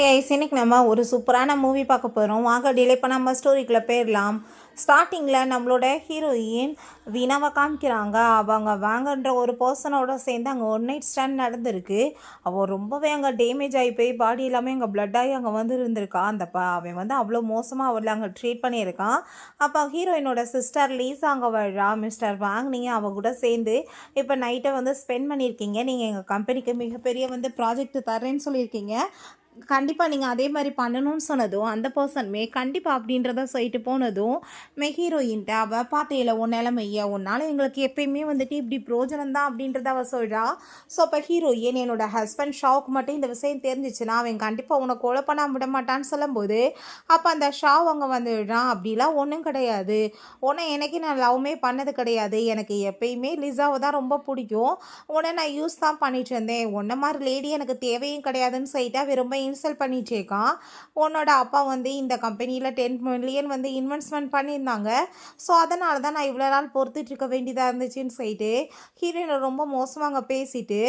Hi ice, இன்னைக்கு நம்ம ஒரு சூப்பரான மூவி பார்க்க போகிறோம். வாங்க டிலே பண்ணாமல் ஸ்டோரிக்குள்ளே போயிடலாம். ஸ்டார்டிங்கில் நம்மளோட ஹீரோயின் வீணாவை காமிக்கிறாங்க. அவங்க வாங்கன்ற ஒரு பர்சனோட சேர்ந்து அங்கே ஒன் நைட் ஸ்டாண்ட் நடந்திருக்கு. அவள் ரொம்பவே அங்கே டேமேஜ் ஆகி போய் பாடி எல்லாமே அங்கே பிளட் ஆகி அங்கே வந்து இருந்திருக்கா. அவன் வந்து அவ்வளோ மோசமாக அவளை அங்கே ட்ரீட் பண்ணியிருக்கான். அப்போ ஹீரோயினோட சிஸ்டர் லீஸா அங்கே வர்றா. மிஸ்டர் வாங், நீங்கள் அவள் கூட சேர்ந்து இப்போ நைட்டை வந்து ஸ்பெண்ட் பண்ணியிருக்கீங்க. நீங்கள் எங்கள் கம்பெனிக்கு மிகப்பெரிய வந்து ப்ராஜெக்ட் தரேன்னு சொல்லியிருக்கீங்க. கண்டிப்பாக நீங்கள் அதே மாதிரி பண்ணணும்னு சொன்னதும் அந்த பர்சனுமே கண்டிப்பாக அப்படின்றத சொல்லிட்டு போனதும் ஹீரோயின்ட்ட அவள் பார்த்தையில உன் நிலைமைய உன்னால் எங்களுக்கு எப்பயுமே வந்துட்டு இப்படி பிரோஜனம் தான் அப்படின்றத அவள் சொல்கிறா. ஸோ அப்போ ஹீரோயின் என்னோட ஹஸ்பண்ட் ஷாவுக்கு மட்டும் இந்த விஷயம் தெரிஞ்சிச்சுன்னா அவன் கண்டிப்பாக உன்னை கொலை பண்ண விட மாட்டான்னு சொல்லும்போது அப்போ அந்த ஷாவ் அங்கே வந்துடுறான். அப்படிலாம் ஒன்றும் கிடையாது, உன்னை எனக்கு நான் லவ்மே பண்ணது கிடையாது, எனக்கு எப்பயுமே லிசாவை தான் ரொம்ப பிடிக்கும், உன்னை நான் யூஸ் தான் பண்ணிட்டு இருந்தேன், உன்ன மாதிரி லேடி எனக்கு தேவையும் கிடையாதுன்னு சொல்லிட்டு அவன் ரொம்ப இன்சல்ட் பண்ணிட்டு இருக்கான். உன்னோட அப்பா வந்து இந்த கம்பெனியில் 10 மில்லியன் வந்து இன்வெஸ்ட்மெண்ட் பண்ணியிருந்தாங்க. ஸோ அதனால தான் நான் இவ்வளோ நாள் பொறுத்துட்டு இருக்க வேண்டியதாக இருந்துச்சுன்னு சொல்லிட்டு ஹீரோயினை ரொம்ப மோசமாக அங்கே பேசிட்டு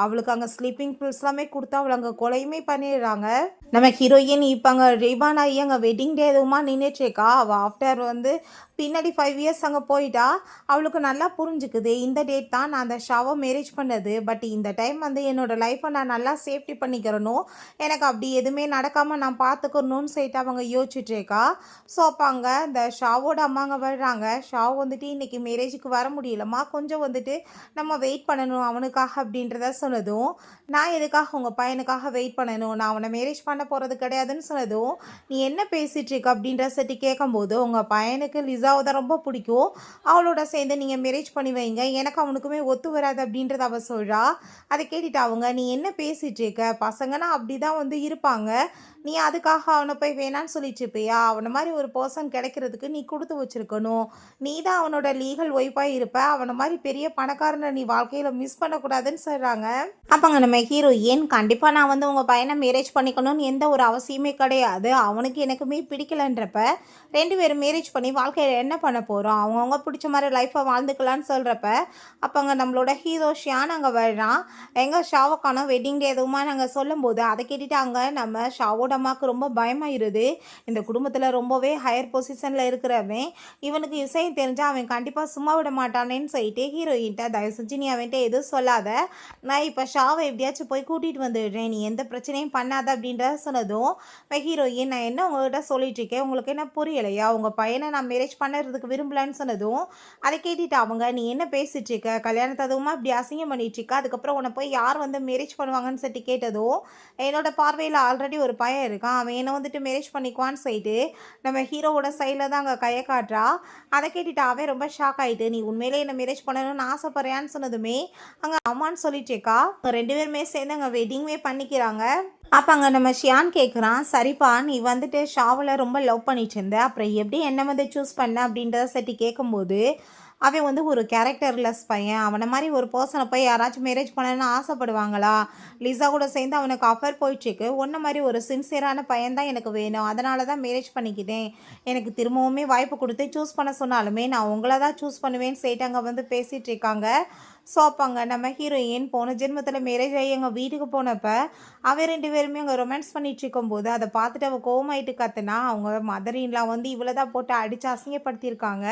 அவளுக்கு அங்கே ஸ்லீப்பிங் பில்ஸ் எல்லாமே கொடுத்து அவளை அங்கே கொலையுமே பண்ணிடுறாங்க. நம்ம ஹீரோயின் இப்போ அங்கே ரீபான் ஆகி அங்கே வெட்டிங் டே எதுவுமா நின்றுட்டுருக்கா. அவள் ஆஃப்டர் வந்து பின்னாடி 5 இயர்ஸ் அங்கே போயிட்டா. அவளுக்கு நல்லா புரிஞ்சுக்குது இந்த டேட் தான் நான் அந்த ஷாவை மேரேஜ் பண்ணது, பட் இந்த டைம் வந்து என்னோடய லைஃப்பை நான் நல்லா சேஃப்டி பண்ணிக்கிறணும், எனக்கு அப்படி எதுவுமே நடக்காமல் நான் பார்த்துக்கணும்னு சொல்லிட்டு அவங்க யோசிச்சுட்ருக்கா. ஸோ அப்போ அங்கே இந்த ஷாவோட அம்மாங்க வர்றாங்க. ஷாவ் வந்துட்டு இன்றைக்கி மேரேஜுக்கு வர முடியலம்மா, கொஞ்சம் வந்துட்டு நம்ம வெயிட் பண்ணணும் அவனுக்காக அப்படின்றத சொன்னதும் நான் எதுக்காக உங்கள் பையனுக்காக வெயிட் பண்ணணும், நான் அவனை மேரேஜ் பண்ண போகிறது கிடையாதுன்னு சொன்னதும் நீ என்ன பேசிகிட்டு இருக்க அப்படின்ற சட்டி கேட்கும்போது உங்கள் பையனுக்கு லிசாவை தான் ரொம்ப பிடிக்கும், அவளோட சேர்ந்து நீங்கள் மேரேஜ் பண்ணி வைங்க, எனக்கு அவனுக்குமே ஒத்து வராது அப்படின்றத அவள் சொல்கிறா. அதை கேட்டுட்டு அவங்க நீ என்ன பேசிகிட்டு இருக்க, பசங்கன்னா அப்படி தான் வந்து இருப்பாங்க, நீ அதுக்காக அவனை போய் வேணான்னு சொல்லிட்டு இருப்பியா, அவனை மாதிரி ஒரு பர்சன் கிடைக்கிறதுக்கு நீ கொடுத்து வச்சுருக்கணும், நீ தான் அவனோட லீகல் ஒய்ஃபாக இருப்ப, அவனை மாதிரி பெரிய பணக்காரனை நீ வாழ்க்கையில் மிஸ் பண்ணக்கூடாதுன்னு சொல்கிறாங்க. அப்போங்க நம்ம ஹீரோயின் கண்டிப்பாக நான் வந்து உங்கள் பையனை மேரேஜ் பண்ணிக்கணும்னு எந்த ஒரு அவசியமே கிடையாது, அவனுக்கு எனக்குமே பிடிக்கலன்றப்ப 2 பேரும் மேரேஜ் பண்ணி வாழ்க்கையில் என்ன பண்ண போகிறோம், அவங்கவுங்க பிடிச்ச மாதிரி லைஃப்பை வாழ்ந்துக்கலான்னு சொல்கிறப்ப அப்போங்க நம்மளோட ஹீரோ ஷியான் அங்கே வர்றான். எங்கள் ஷாவுக்கான வெட்டிங் டே எதுவுமா நாங்கள் சொல்லும்போது அதை கேட்டுட்டு அங்கே நம்ம ஷாவோட அம்மாவுக்கு ரொம்ப பயமாயிருது. இந்த குடும்பத்தில் ரொம்பவே ஹையர் பொசிஷனில் இருக்கிறவன் இவனுக்கு விஷயம் தெரிஞ்சால் அவன் கண்டிப்பாக சும்மா விட மாட்டானேன்னு சொல்லிட்டு ஹீரோயின்ட்ட தயவு செஞ்சு நீ அவன்கிட்ட எதுவும் சொல்லாத, நான் இப்போ ஷாவை எப்படியாச்சும் போய் கூட்டிகிட்டு வந்துடுறேன், நீ எந்த பிரச்சனையும் பண்ணாத அப்படின்றத சொன்னதும் ஹீரோயின் நான் என்ன உங்கள்கிட்ட சொல்லிட்டு இருக்கேன், உங்களுக்கு என்ன புரியலையா, உங்கள் பையனை நான் மேரேஜ் பண்ணுறதுக்கு விரும்பலன்னு சொன்னதும் அதை கேட்டுட்டு அவங்க நீ என்ன பேசிட்டு இருக்க, கல்யாணத்தை அதுவுமா இப்படி அசிங்கம் பண்ணிட்டு இருக்க, அதுக்கப்புறம் உன்னை போய் யார் வந்து மேரேஜ் பண்ணுவாங்கன்னு சொல்லிட்டு கேட்டதும் என்னோட பார்வையில் ஆல்ரெடி ஒரு பையன் இருக்கான், அவன் என்ன வந்துட்டு மேரேஜ் பண்ணிக்குவான்னு சொல்லிட்டு நம்ம ஹீரோவோட சைடில் தான் அங்கே கையை காட்டுறா. அதை கேட்டுட்டு அவன் ரொம்ப ஷாக் ஆகிட்டு நீ உண்மையிலே என்ன மேரேஜ் பண்ணணும்னு ஆசைப்படுறியான்னு சொன்னதுமே அங்கே அம்மான்னு சொல்லிட்டு இருக்கா. 2 பேருமே சேர்ந்து அங்கே வெட்டிங்குமே பண்ணிக்கிறாங்க. அப்போ அங்கே நம்ம ஷியான் கேட்குறான், சரிப்பா நீ வந்துட்டு ஷாவில் ரொம்ப லவ் பண்ணிட்டு இருந்த, அப்புறம் எப்படி என்ன வந்து சூஸ் பண்ண அப்படின்றத சட்டி கேட்கும்போது அவன் வந்து ஒரு கேரக்டர்லெஸ் பையன், அவனை மாதிரி ஒரு பர்சனை போய் யாராச்சும் மேரேஜ் பண்ணணும்னு ஆசைப்படுவாங்களா, லிசா கூட சேர்ந்து அவனுக்கு ஆஃபர் போயிட்டுருக்கு, ஒன்றை மாதிரி ஒரு சின்சியரான பையன் தான் எனக்கு வேணும், அதனால தான் மேரேஜ் பண்ணிக்கிட்டேன், எனக்கு திரும்பவுமே வாய்ப்பு கொடுத்து சூஸ் பண்ண சொன்னாலுமே நான் உங்களை தான் சூஸ் பண்ணுவேன்னு சொல்லிட்டு அங்கே வந்து பேசிகிட்டு இருக்காங்க. ஸோ அப்போ அங்கே நம்ம ஹீரோயின் போன ஜென்மத்தில் மேரேஜ் ஆகி எங்கள் வீட்டுக்கு போனப்போ அவன் 2 பேருமே அங்கே ரொமான்ஸ் பண்ணிட்டு இருக்கும்போது அதை பார்த்துட்டு அவள் கோவமாயிட்டு கத்துனா அவங்க மதரின்லாம் வந்து இவ்வளோ தான் போட்டு அடித்து அசிங்கப்படுத்தியிருக்காங்க.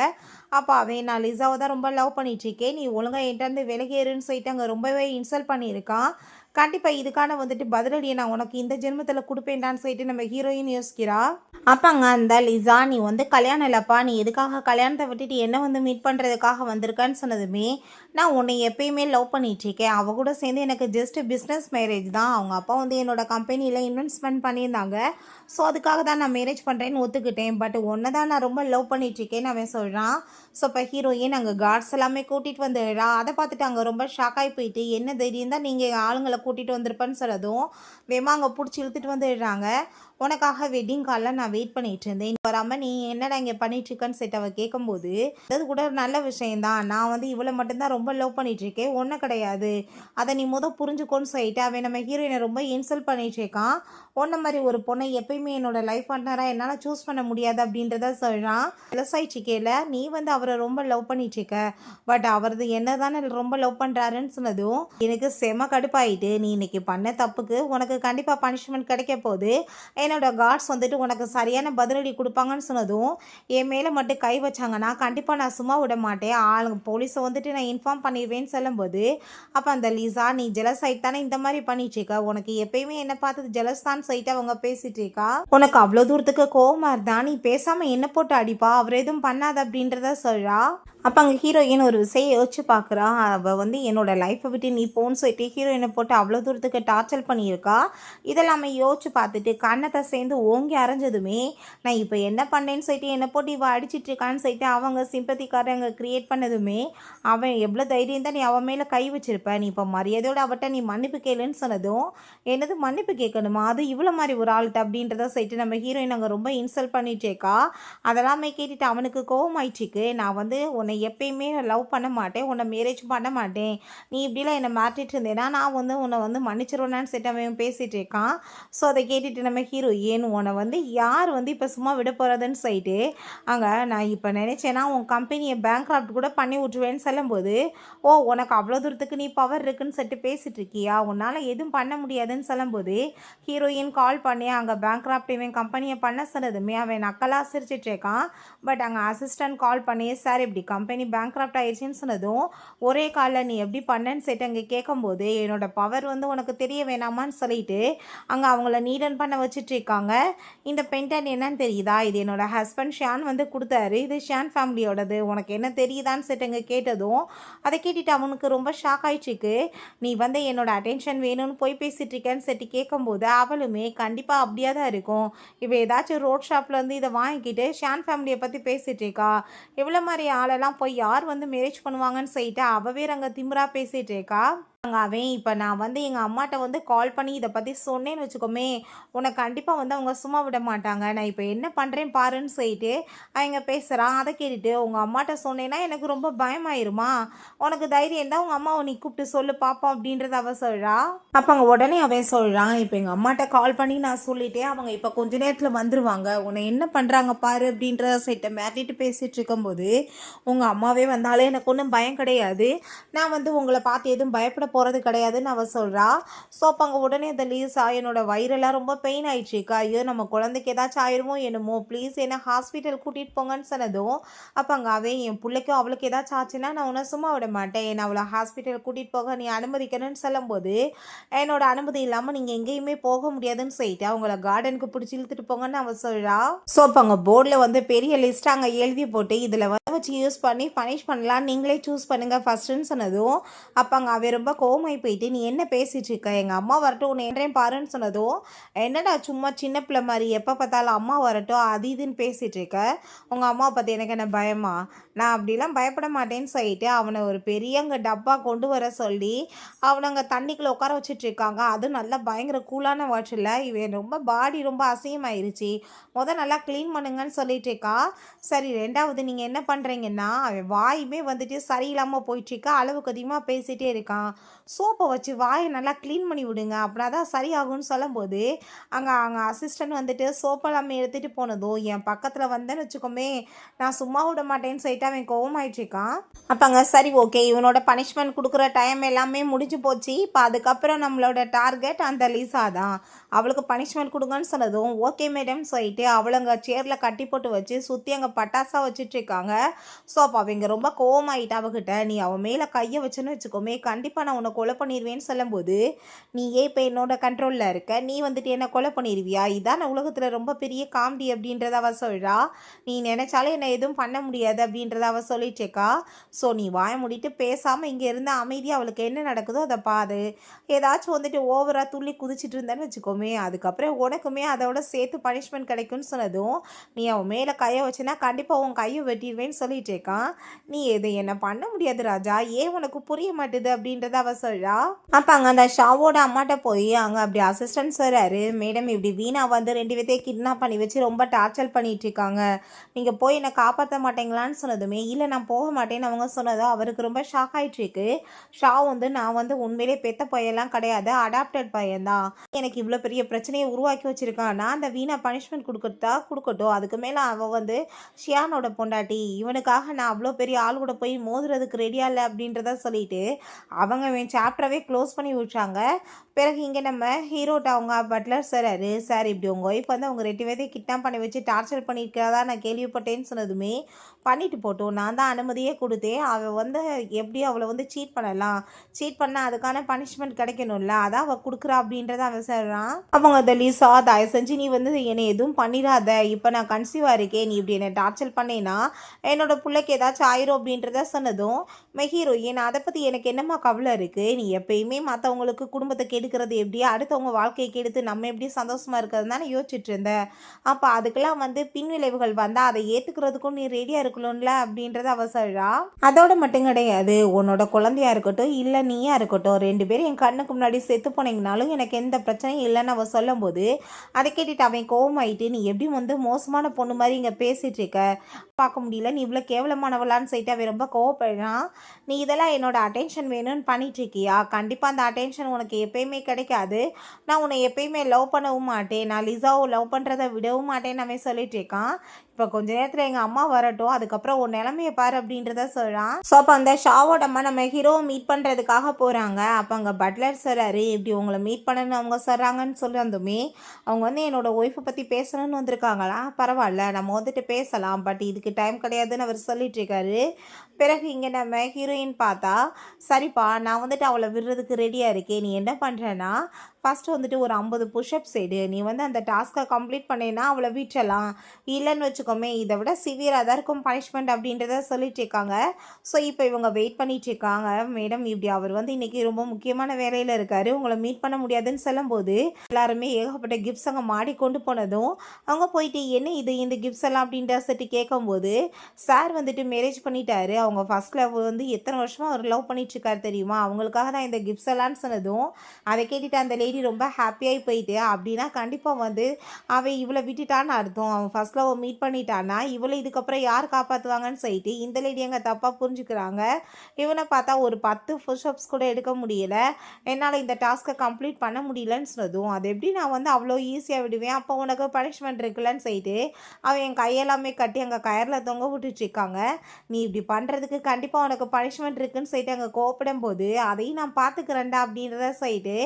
அப்போ அவன் நான் லிசாவை தான் ரொம்ப லவ் பண்ணிட்டுருக்கேன், நீ ஒழுங்காக என்கிட்ட விலகேறுன்னு சொல்லிட்டு அங்கே ரொம்பவே இன்சல்ட் பண்ணியிருக்கான். கண்டிப்பாக இதுக்கான வந்துட்டு பதிலடியை நான் உனக்கு இந்த ஜென்மத்தில் கொடுப்பேன்டான்னு சொல்லிட்டு நம்ம ஹீரோயின் யோசிக்கிறா. அப்போங்க அந்த லிசா நீ வந்து கல்யாணம் இல்லைப்பா, நீ எதுக்காக கல்யாணத்தை விட்டுட்டு என்ன வந்து மீட் பண்ணுறதுக்காக வந்திருக்கான்னு சொன்னதுமே நான் உன்னை எப்பயுமே லவ் பண்ணிகிட்ருக்கேன், அவள் கூட சேர்ந்து எனக்கு ஜஸ்ட் பிஸ்னஸ் மேரேஜ் தான், அவங்க அப்பா வந்து என்னோட கம்பெனியில் இன்வெஸ்ட்மெண்ட் பண்ணியிருந்தாங்க, ஸோ அதுக்காக தான் நான் மேரேஜ் பண்ணுறேன்னு ஒத்துக்கிட்டேன், பட் ஒன்றை தான் நான் ரொம்ப லவ் பண்ணிகிட்ருக்கேன்னு அவன் சொல்கிறான். ஸோ இப்போ ஹீரோயின் அங்கே கார்ட்ஸ் எல்லாமே கூட்டிகிட்டு வந்துடுறா. அதை பார்த்துட்டு அங்கே ரொம்ப ஷாக்காகி போயிட்டு என்ன தைரியம் தான் நீங்கள் ஆளுங்களை கூட்டிகிட்டு வந்திருப்பேன்னு சொல்லதும் வேமா அங்கே பிடிச்சி இழுத்துட்டு வந்துடுறாங்க. உனக்காக வெட்டிங் காலில் நான் வெயிட் பண்ணிட்டு இருந்தேன். நீ வராமல் நீ என்னடா இங்கே பண்ணிட்டு இருக்கன்னு சொல்லிட்டு அவள் கேட்கும்போது, அது கூட ஒரு நல்ல விஷயம்தான். நான் வந்து இவளை மட்டும்தான் ரொம்ப லவ் பண்ணிட்டு இருக்கேன், ஒன்றும் கிடையாது. அதை நீ புரிஞ்சுக்கோன்னு சொல்லிட்டு அவன் நம்ம ஹீரோயினை ரொம்ப இன்சல்ட் பண்ணிட்டு இருக்கான். உன்ன மாதிரி ஒரு பொண்ணை எப்பயுமே என்னோட லைஃப் பார்ட்னராக என்னால் சூஸ் பண்ண முடியாது அப்படின்றத சொல்கிறான். விவசாயிச்சிக்கையில் நீ வந்து அவரை ரொம்ப லவ் பண்ணிட்டு இருக்க, பட் அவரது என்ன தானே ரொம்ப லவ் பண்ணுறாருன்னு சொன்னதும் எனக்கு செம கடுப்பாயிட்டு. நீ இன்னைக்கு பண்ண தப்புக்கு உனக்கு கண்டிப்பாக பனிஷ்மெண்ட் கிடைக்க போகுது, என்னோட காட்ஸ் வந்துட்டு உனக்கு சரியான பதிலடி கொடுப்பாங்கன்னு சொன்னதும் என் மேலே மட்டும் கை வச்சாங்கன்னா கண்டிப்பாக நான் சும்மா விட மாட்டேன், ஆளுங்க போலீஸை வந்துட்டு நான் இன்ஃபார்ம் பண்ணிடுவேன்னு சொல்லும்போது, அப்போ அந்த லீசா நீ ஜெலஸ் ஆகிட்டு தானே இந்த மாதிரி பண்ணிட்டு இருக்க, உனக்கு எப்பயுமே என்ன பார்த்தது ஜெலஸ் தான் சொல்லிட்டு அவங்க பேசிட்டு இருக்கா. உனக்கு அவ்வளோ தூரத்துக்கு கோவமா இருந்தா நீ பேசாமல் என்ன போட்டு அடிப்பா, அவர் எதுவும் பண்ணாத அப்படின்றத சொல்கிறா. அப்போ அங்கே ஹீரோயின் ஒரு விஷயம் யோசிச்சு பார்க்குறா. அவள் வந்து என்னோட லைஃப்பை விட்டு நீ போன்னு சொல்லிட்டு ஹீரோயினை போட்டு அவ்வளோ தூரத்துக்கு டார்ச்சர் பண்ணியிருக்கா. இதெல்லாம் யோசிச்சு பார்த்துட்டு கண்ணத்தை சேர்ந்து ஓங்கி அரைஞ்சதுமே நான் இப்போ என்ன பண்ணேன்னு சொல்லிட்டு என்னை போட்டு இவள் அடிச்சிட்டு இருக்கான்னு சொல்லிட்டு அவங்க சிம்பத்திக்காரங்க க்ரியேட் பண்ணதுமே அவன் எவ்வளோ தைரியம் தான் நீ அவன் மேலே கை வச்சிருப்ப, நீ இப்போ மரியாதையோடு அவட்ட நீ மன்னிப்பு கேளுன்னு சொன்னதும் என்னது மன்னிப்பு கேட்கணுமா, அது இவ்வளோ மாதிரி ஒரு ஆள்கிட்ட அப்படின்றத சொல்லிட்டு நம்ம ஹீரோயின் அங்கே ரொம்ப இன்சல்ட் பண்ணிட்டேக்கா. அதெல்லாமே கேட்டுட்டு அவனுக்கு கோவமாயிடுச்சுக்கு. நான் வந்து உன்னை எப்பயுமே லவ் பண்ண மாட்டேன், உன்னை மேரேஜ் பண்ண மாட்டேன், நீ இப்படிலாம் என்னை மாட்டிட்டு இருந்தேன்னா நான் வந்து உன்னை வந்து மன்னிச்சிருவேன்னு சொல்லிட்டு அவன் பேசிகிட்டு இருக்கான். ஸோ அதை கேட்டுட்டு நம்ம ஹீரோ ஏன் உன்னை வந்து யார் வந்து இப்போ சும்மா விட போகிறதுன்னு சொல்லிட்டு அங்கே நான் இப்போ நினச்சேன்னா உன் கம்பெனியை பேங்க்ராப்ட் கூட பண்ணி விட்டுருவேன்னு சொல்லும்போது, ஓ உனக்கு அவ்வளோ தூரத்துக்கு நீ பவர் இருக்குன்னு சொல்லிட்டு பேசிகிட்டு இருக்கியா, உன்னால் எதுவும் பண்ண முடியாதுன்னு சொல்லும்போது ஹீரோயின் கால் பண்ணி அங்கே பேங்க்ராப்ட் இவன் கம்பெனியை பண்ண சொன்னதுமே அவன் நக்கலாக சிரிச்சிட்டு இருக்கான். பட் அங்கே அசிஸ்டன்ட் கால் பண்ணி சார் இப்படி கம்பெனி பேங்க்ராப்ட் ஆயிடுச்சுன்னு சொன்னதும் ஒரே காலில் நீ எப்படி பண்ணேன்னு சொல்லிட்டு அங்கே கேட்கும்போது என்னோட பவர் வந்து உனக்கு தெரிய வேணாமான்னு சொல்லிட்டு அங்கே அவங்கள நீடன் பண்ண வச்சுட்டு இருக்காங்க. இந்த பென்டன் என்னன்னு தெரியுதா, இது என்னோட ஹஸ்பண்ட் ஷியான் வந்து கொடுத்தாரு, இது ஷியான் ஃபேமிலியோடது, உனக்கு என்ன தெரியுதான்னு சொல்லிட்டு அங்கே கேட்டதும் அதை கேட்டுட்டு அவனுக்கு ரொம்ப ஷாக் ஆயிடுச்சுக்கு. நீ வந்து என்னோட அட்டென்ஷன் வேணும்னு போய் பேசிட்டு இருக்கேன்னு சொல்லிட்டு கேட்கும்போது அவளுமே கண்டிப்பாக அப்படியே தான் இருக்கும், இப்போ ஏதாச்சும் ரோட் ஷாப்பில் வந்து இதை வாங்கிக்கிட்டு ஷியான் ஃபேமிலியை பற்றி பேசிகிட்டு இருக்கா, இவ்வளோ மாதிரி ஆளெல்லாம் போய் யார் வந்து மேரேஜ் பண்ணுவாங்கன்னு சொல்லிட்டு அவவே அங்கே திமிரா பேசிகிட்டு இருக்கா. அவன் இப்போ நான் வந்து எங்கள் அம்மாட்ட வந்து கால் பண்ணி இதை பற்றி சொன்னேன்னு வச்சுக்கோமே, உன்னை கண்டிப்பாக வந்து அவங்க சும்மா விட மாட்டாங்க, நான் இப்போ என்ன பண்ணுறேன் பாருன்னு சொல்லிட்டு அவங்க பேசுகிறான். அதை கேட்டுட்டு உங்கள் அம்மாட்ட சொன்னேன்னா எனக்கு ரொம்ப பயமாயிருமா, உனக்கு தைரியம் தான் உங்கள் அம்மாவை நீ கூப்பிட்டு சொல்லு பார்ப்போம் அப்படின்றத அவள் சொல்கிறா. அப்போ அங்கே உடனே அவன் சொல்கிறான், இப்போ எங்கள் அம்மாட்ட கால் பண்ணி நான் சொல்லிட்டேன், அவங்க இப்போ கொஞ்ச நேரத்தில் வந்துடுவாங்க, உன்னை என்ன பண்ணுறாங்க பாரு அப்படின்றத சைட்டை மிரட்டிட்டு பேசிகிட்டு இருக்கும்போது உங்கள் அம்மாவே வந்தாலே எனக்கு ஒன்றும் பயம் கிடையாது, நான் வந்து உங்களை பார்த்து எதுவும் பயப்பட போகிறது கிடையாதுன்னு அவள் சொல்கிறா. ஸோ அப்போ அங்கே உடனே அந்த லீஸா என்னோட வயிறெல்லாம் ரொம்ப பெயின் ஆயிடுச்சுக்கா, ஐயோ நம்ம குழந்தைக்கு ஏதாச்சும் ஆயிருமோ என்னமோ, ப்ளீஸ் என்ன ஹாஸ்பிட்டல் கூட்டிகிட்டு போங்கன்னு சொன்னதும் அப்போ அங்கே அவன் என் பிள்ளைக்கும் அவளுக்கு ஏதாச்சும் ஆச்சுன்னா நான் உன்னை சும்மா விட மாட்டேன், என்னை அவளை ஹாஸ்பிட்டல் கூட்டிகிட்டு போக நீ அனுமதிக்கணும்னு சொல்லும்போது என்னோட அனுமதி இல்லாமல் நீங்கள் எங்கேயுமே போக முடியாதுன்னு சொல்லிட்டு அவங்கள கார்டனுக்கு பிடிச்சி இழுத்துட்டு போங்கன்னு அவள் சொல்கிறா. ஸோ அப்போ அங்கே போர்டில் வந்து பெரிய லிஸ்ட் அங்கே எழுதி போட்டு இதில் வச்சு யூஸ் பண்ணி பனிஷ் பண்ணலாம், நீங்களே சூஸ் பண்ணுங்கள் ஃபஸ்ட்டுன்னு சொன்னதும் அப்போ அங்கே அவன் ரொம்ப கோமாய் போயிட்டு நீ என்ன பேசிட்டு இருக்க, எங்கள் அம்மா வரட்டும் உன்னை என்றேன் பாருன்னு சொன்னதும் என்னடா சும்மா சின்ன பிள்ளை மாதிரி எப்போ பார்த்தாலும் அம்மா வரட்டும் அது இதுன்னு பேசிகிட்டு இருக்க, உங்கள் அம்மாவை பற்றி எனக்கு என்ன பயமா, நான் அப்படிலாம் பயப்பட மாட்டேன்னு சொல்லிட்டு அவனை ஒரு பெரிய அங்கே டப்பா கொண்டு வர சொல்லி அவனை அங்கே தண்ணிக்குள்ளே உட்கார வச்சுட்டு இருக்காங்க. அதுவும் நல்லா பயங்கர கூலான வாட்டரில். இவன் ரொம்ப பாடி ரொம்ப அசிங்கமாயிருச்சு, நல்லா க்ளீன் பண்ணுங்கன்னு சொல்லிட்டு இருக்கா. சரி ரெண்டாவது நீங்கள் என்ன பண்ணுறீங்கன்னா அவன் வாயுமே வந்துட்டு சரியில்லாமல் போயிட்டுருக்கா, அளவுக்கு அதிகமாக பேசிகிட்டே இருக்கான், சோப்பை வச்சு வாயை நல்லா க்ளீன் பண்ணி விடுங்க அப்படின்னா தான் சரியாகும்னு சொல்லும்போது அங்கே அசிஸ்டன்ட் வந்துட்டு சோப்பெல்லாமே எடுத்துகிட்டு போனதும் என் பக்கத்தில் வந்தேன்னு வச்சுக்கோமே நான் சும்மா விட மாட்டேன்னு சொல்லிட்டு அவன் கோவமாயிட்ருக்கான். அப்போ அங்கே சரி ஓகே இவனோட பனிஷ்மெண்ட் கொடுக்குற டைம் எல்லாமே முடிஞ்சு போச்சு, இப்போ அதுக்கப்புறம் நம்மளோட டார்கெட் அந்த லீஸா தான், அவளுக்கு பனிஷ்மெண்ட் கொடுங்கன்னு சொன்னதும் ஓகே மேடம் சொல்லிட்டு அவளுங்க சேரில் கட்டி போட்டு வச்சு சுற்றி அங்கே பட்டாசாக வச்சுட்ருக்காங்க. ஸோ அப்போ அவங்க ரொம்ப கோவமாயிட்டு அவகிட்ட நீ அவன் மேலே கையை வச்சுன்னு வச்சுக்கோமே கண்டிப்பாக நான் உன்னை கொலை பண்ணிடுவேன்னு சொல்லும்போது நீ ஏன் இப்போ என்னோட கண்ட்ரோலில் இருக்க, நீ வந்துட்டு என்ன கொலை பண்ணிடுவியா, இதான் நான் உலகத்தில் ரொம்ப பெரிய காமெடி அப்படின்றத அவள் சொல்கிறா. நீ நினச்சாலே என்னை எதுவும் பண்ண முடியாது அப்படின்றத அவள் சொல்லிட்டேக்கா. ஸோ நீ வாய மூடிட்டு பேசாமல் இங்கே இருந்த அமைதியாக அவளுக்கு என்ன நடக்குதோ அதை பாரு, ஏதாச்சும் வந்துட்டு ஓவராக துள்ளி குதிச்சிட்டு இருந்தேன்னு வச்சுக்கோமே அதுக்கப்புறம் உனக்குமே அதோட சேர்த்து பனிஷ்மெண்ட் கிடைக்கும்னு சொன்னதும் நீ அவன் மேலே கையை வச்சுன்னா கண்டிப்பாக உன் கையை வெட்டிடுவேன்னு சொல்லிட்டு இருக்கான். நீ எது என்ன பண்ண முடியாது ராஜா, ஏன் உனக்கு புரிய மாட்டுது அப்படின்றத அவ சொல்றா. அப்ப அங்க அந்த ஷாவோட அம்மாட்ட போய் அங்க அப்படி அசிஸ்டன்ட் சொல்றாரு, மேடம் இப்படி வீணா வந்து 2 பேத்தையும் கிட்னாப் பண்ணி வச்சு ரொம்ப டார்ச்சர் பண்ணிட்டு இருக்காங்க, நீங்க போய் என்னை காப்பாற்ற மாட்டீங்களான்னு சொன்னதுமே இல்லை நான் போக மாட்டேன்னு அவங்க சொன்னதும் அவருக்கு ரொம்ப ஷாக் ஆயிட்டு இருக்கு. ஷா வந்து நான் வந்து உண்மையிலே பெத்த பையன்லாம் கிடையாது, அடாப்டட் பையன்தான், எனக்கு இவ்வளோ பெரிய பிரச்சனையை உருவாக்கி வச்சிருக்கான், நான் அந்த வீணா பனிஷ்மெண்ட் கொடுக்கறதா கொடுக்கட்டும், அதுக்கு மேலே அவன் வந்து ஷியானோட பொண்டாட்டி, இவனுக்காக நான் அவ்வளோ பெரிய ஆள் கூட போய் மோதுறதுக்கு ரெடியா இல்லை அப்படின்றத சொல்லிட்டு அவங்க என் சாப்டரவே க்ளோஸ் பண்ணி விட்டாங்க. பிறகு இங்கே நம்ம ஹீரோட்ட அவங்க பட்லர் சொல்கிறாரு, சார் இப்படி உங்கள் ஒய்ஃப் வந்து அவங்க 2 பேரையும் கிட்னாப் பண்ணி வச்சு டார்ச்சர் பண்ணியிருக்கிறதா நான் கேள்விப்பட்டேன்னு சொன்னதுமே, பண்ணிட்டு போட்டோம், நான் தான் அனுமதியே கொடுத்தேன், அவள் வந்து எப்படி அவளை வந்து சீட் பண்ணலாம், சீட் பண்ணால் அதுக்கான பனிஷ்மெண்ட் கிடைக்கணும்ல, அதான் அவள் கொடுக்குறா அப்படின்றத அவன் சொல்கிறான். அவங்க அந்த லிசா தயவு செஞ்சு நீ வந்து என்னை எதுவும் பண்ணிடாத, இப்போ நான் கன்சீவாக இருக்கேன், நீ இப்படி என்னை டார்ச்சர் பண்ணேன்னா என்னோட பிள்ளைக்கு ஏதாச்சும் ஆயிரும் அப்படின்றத சொன்னதும் ஹீரோயின் அதை பற்றி எனக்கு என்னம்மா கவலை இருக்குது, நீ எப்பயுமே மற்றவங்களுக்கு குடும்பத்தை கெடுக்கிறது எப்படி, அடுத்தவங்க வாழ்க்கையை கெடுத்து நம்ம எப்படி சந்தோஷமாக இருக்கிறது தானே யோசிச்சுட்டு இருந்தேன், அப்போ அதுக்கெல்லாம் வந்து பின்விளைவுகள் வந்தால் அதை ஏற்றுக்கிறதுக்கும் நீ ரெடியாக இருக்கணும்ல அப்படின்றத அவ சொல்கிறா. அதோட மட்டும் கிடையாது, உன்னோட குழந்தையா இருக்கட்டும் இல்லை நீயா இருக்கட்டும் 2 பேரும் என் கண்ணுக்கு முன்னாடி செத்து போனீங்கனாலும் எனக்கு எந்த பிரச்சனையும் இல்லைன்னு அவள் சொல்லும் போது அதை கேட்டுட்டு அவன் கோவமாயிட்டு, நீ எப்படி வந்து மோசமான பொண்ணு மாதிரி இங்கே பேசிகிட்டு இருக்க, பார்க்க முடியல, நீ இவ்வளோ கேவலமானவளான்னு சொல்லிட்டு அவன் ரொம்ப கோவப்படுறான். நீ இதெல்லாம் என்னோட அட்டென்ஷன் வேணும்னு பண்ணிட்டு இருக்கியா, கண்டிப்பாக அந்த அட்டென்ஷன் உனக்கு எப்பயுமே கிடைக்காது, நான் உன்னை எப்பயுமே லவ் பண்ணவும் மாட்டேன், நான் லிசாவை லவ் பண்ணுறதை விடவும் மாட்டேன்னு அவன் சொல்லிட்டு இருக்கான். இப்போ கொஞ்ச நேரத்தில் எங்கள் அம்மா வரட்டும், அதுக்கப்புறம் உன் நிலமையை பாரு அப்படின்றத சொல்கிறான். ஸோ அப்போ அந்த ஷாவோட அம்மா நம்ம ஹீரோவை மீட் பண்ணுறதுக்காக போகிறாங்க. அப்போ அங்கே பட்லர் சொல்கிறாரு, இப்படி உங்களை மீட் பண்ணணும்னு அவங்க சொல்கிறாங்கன்னு சொல்லிருந்துமே அவங்க வந்து என்னோட ஒய்ஃபை பற்றி பேசணும்னு வந்திருக்காங்களா, பரவாயில்ல நம்ம வந்துட்டு பேசலாம், பட் இதுக்கு டைம் கிடையாதுன்னு அவர் சொல்லிட்டு இருக்காரு. பிறகு இங்கே நம்ம ஹீரோயின் பார்த்தா, சரிப்பா நான் வந்துட்டு அவளை விடுறதுக்கு ரெடியாக இருக்கேன், நீ என்ன பண்ணுறேன்னா ஃபஸ்ட்டு வந்துட்டு ஒரு 50 புஷ்அப்ஸ் எடு, நீ வந்து அந்த டாஸ்க்கை கம்ப்ளீட் பண்ணேன்னா அவளை விட்டுறலாம், இல்லைன்னு வச்சுக்கோமே இதை விட சிவியராக தான் இருக்கும் பனிஷ்மெண்ட் அப்படின்றத சொல்லிட்டு இருக்காங்க. ஸோ இப்போ இவங்க வெயிட் பண்ணிட்டு இருக்காங்க. மேடம் இப்படி அவர் வந்து இன்றைக்கி ரொம்ப முக்கியமான வேலையில் இருக்கார், உங்களை மீட் பண்ண முடியாதுன்னு சொல்லும்போது எல்லாருமே ஏகப்பட்ட கிஃப்ட்ஸ் அங்கே மாடி கொண்டு போனதும் அவங்க போயிட்டு என்ன இது இந்த கிஃப்ட்ஸ் எல்லாம் அப்படின்ற சொல்லிட்டு கேட்கும்போது, சார் வந்துட்டு மேரேஜ் பண்ணிட்டாரு, அவங்க ஃபர்ஸ்ட் லவ் வந்து எத்தனை வருஷமாக அவர் லவ் பண்ணிட்டுருக்காரு தெரியுமா, அவங்களுக்காக தான் இந்த கிஃப்ட்ஸ் எல்லாம்னு சொன்னதும் அதை கேட்டுட்டு அந்த லேடி ரொம்ப ஹாப்பியாகி போயிட்டு, அப்படின்னா கண்டிப்பாக வந்து அவன் இவளை விட்டுட்டான்னு அர்த்தம், அவன் ஃபர்ஸ்ட் லவ் மீட் பண்ணிட்டான்னா இவளை இதுக்கப்புறம் யார் காப்பாற்றுவாங்கன்னு சொல்லிட்டு இந்த லேடி அங்கே தப்பாக புரிஞ்சுக்கிறாங்க. இவனை பார்த்தா ஒரு 10 புஷ்அப்ஸ் கூட எடுக்க முடியல, என்னால் இந்த டாஸ்க்கை கம்ப்ளீட் பண்ண முடியலன்னு சொன்னதும் அது எப்படி நான் வந்து அவ்வளோ ஈஸியாக விடுவேன், அப்போ உனக்கு பனிஷ்மெண்ட் இருக்குல்லன்னு சொல்லிட்டு அவன் என் கையெல்லாமே கட்டி அங்கே கயரில் தொங்க விட்டுட்ருக்காங்க. நீ இப்படி பண்ணுறதுக்கு கண்டிப்பாக உனக்கு பனிஷ்மெண்ட் இருக்குன்னு சொல்லிட்டு அங்கே கோப்பிடும் போது அதையும் நான் பார்த்துக்கிறேன்டா அப்படின்றத சொல்லிட்டு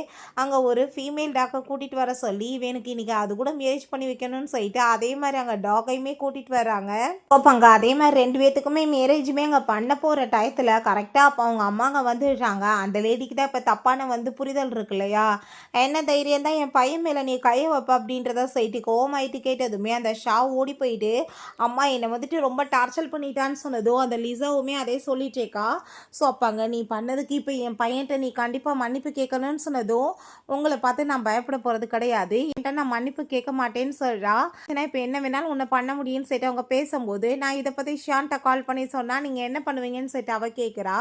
அங்கே ஒரு ஃபீமேல் டாக்கை கூட்டிகிட்டு வர சொல்லி இவனுக்கு இன்றைக்கி அது கூட மேரேஜ் பண்ணி வைக்கணும்னு சொல்லிட்டு அதே மாதிரி அங்கே டாகையுமே கூட்டிகிட்டு வராங்க. அப்போ அங்கே அதே மாதிரி 2 பேர்த்துக்குமே மேரேஜுமே அங்கே பண்ண போகிற டயத்தில் கரெக்டாக அப்போ அவங்க அம்மாங்க வந்துடுறாங்க. அந்த லேடிக்கு தான் இப்போ தப்பான வந்து புரிதல் இருக்கு இல்லையா, என்ன தைரியம் தான் என் பையன் மேலே நீ கையை வைப்ப அப்படின்றத சொல்லிட்டு கோவமாயிட்டு கேட்டதுமே அந்த ஷா ஓடி போயிட்டு அம்மா என்னை வந்துட்டு ரொம்ப டார்ச்சர் பண்ணிட்டான்னு சொன்னதும் அந்த லிசாவுமே அதே சொல்லிட்டேக்கா. ஸோ அப்போ அங்கே நீ பண்ணதுக்கு இப்போ என் பையன்கிட்ட நீ கண்டிப்பாக மன்னிப்பு கேட்கணும்னு சொன்னதும் உங்களை பார்த்து நான் பயப்பட போகிறது கிடையாது, என்கிட்ட நான் மன்னிப்பு கேட்க மாட்டேன்னு சொல்கிறா. ஏன்னா இப்போ என்ன வேணாலும் உன்னை பண்ண முடியும்னு சொல்லிட்டு அவங்க பேசும்போது நான் இதை பற்றி ஷியான்ட்ட கால் பண்ணி சொன்னால் நீங்கள் என்ன பண்ணுவீங்கன்னு சொல்லிட்டு அவள் கேட்குறா.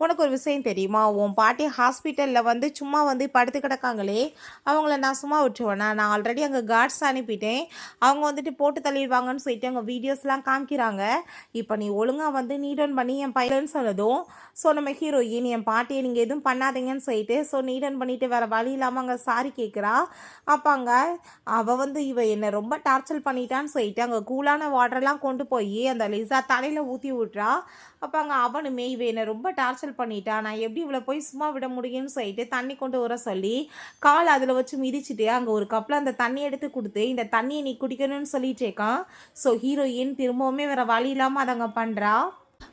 உனக்கு ஒரு விஷயம் தெரியுமா, உன் பாட்டி ஹாஸ்பிட்டலில் வந்து சும்மா வந்து படுத்து கிடக்காங்களே அவங்கள நான் சும்மா விட்டுருவேனா, நான் ஆல்ரெடி அங்கே கார்ட்ஸ் அனுப்பிட்டேன், அவங்க வந்துட்டு போட்டு தள்ளிடுவாங்கன்னு சொல்லிட்டு அவங்க வீடியோஸ்லாம் காமிக்கிறாங்க, இப்போ நீ ஒழுங்காக வந்து நீடன் பண்ணி என் பையன்னு சொன்னதும் ஸோ நம்ம ஹீரோயின் என் பாட்டியை நீங்கள் எதுவும் பண்ணாதீங்கன்னு சொல்லிட்டு ஸோ நீடன் பண்ணிவிட்டு வேறு வழி இல்லாமல் அங்கே சாரி கேட்குறா. அப்போ அங்கே அவள் வந்து இவ என்னை ரொம்ப டார்ச்சர் பண்ணிட்டான்னு சொல்லிட்டு அங்கே கூலான வாட்டரெல்லாம் கொண்டு போய் அந்த லிசா தலையில் ஊற்றி விட்றா. அப்போ அங்கே அவனுமே இவ என்னை ரொம்ப டார்ச்சர் பண்ணிட்டா, நான் எப்படி இவளை போய் சும்மா விட முடியும்னு சொல்லிட்டு தண்ணி கொண்டு வர சொல்லி கால் அதில் வச்சு மிதிச்சுட்டு அங்கே ஒரு கப்பில் அந்த தண்ணி எடுத்து கொடுத்து இந்த தண்ணியை நீ குடிக்கணும்னு சொல்லிட்டு இருக்கான். ஸோ ஹீரோயின் திரும்பவுமே வேறு வழி இல்லாமல் அதை அங்கே பண்ணுறா.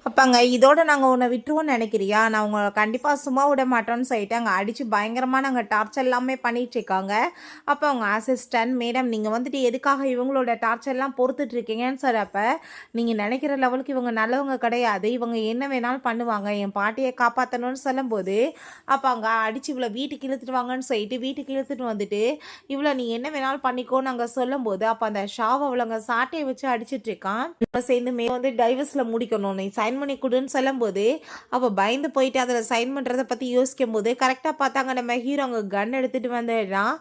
அப்பாங்க இதோட நாங்கள் உன்னை விட்டுருவோம்னு நினைக்கிறியா? நான் உங்களை கண்டிப்பாக சும்மா விட மாட்டோன்னு சொல்லிட்டு அங்கே அடித்து பயங்கரமாக நாங்கள் டார்ச்சர் எல்லாமே பண்ணிகிட்ருக்காங்க. அப்போ அவங்க அசிஸ்டன்ட் மேடம் நீங்கள் வந்துட்டு எதுக்காக இவங்களோட டார்ச்சர்லாம் பொறுத்துட்ருக்கீங்கன்னு சொல்கிறப்ப, நீங்கள் நினைக்கிற லெவலுக்கு இவங்க நல்லவங்க கிடையாது, இவங்க என்ன வேணாலும் பண்ணுவாங்க, என் பாட்டியை காப்பாற்றணும்னு சொல்லும்போது அப்போ அங்கே அடித்து இவ்வளோ வீட்டுக்கு இழுத்துட்டு வாங்கன்னு சொல்லிட்டு வீட்டுக்கு இழுத்துட்டு வந்துட்டு இவ்வளோ நீ என்ன வேணாலும் பண்ணிக்கோன்னு அங்கே சொல்லும்போது அப்போ அந்த ஷாவை அவ்வளோங்க சாட்டையை வச்சு அடிச்சிட்ருக்கான். சேர்ந்து வந்து டைவர்ஸில் முடிக்கணும், நீ சைன் பண்ணி கொடுன்னு சொல்லும்போது அவள் பயந்து போயிட்டு அதில் சைன் பண்ணுறதை பற்றி யோசிக்கும் போது கரெக்டாக பார்த்தாங்க நம்ம ஹீரோ அங்கே கன் எடுத்துகிட்டு வந்துடுறான்.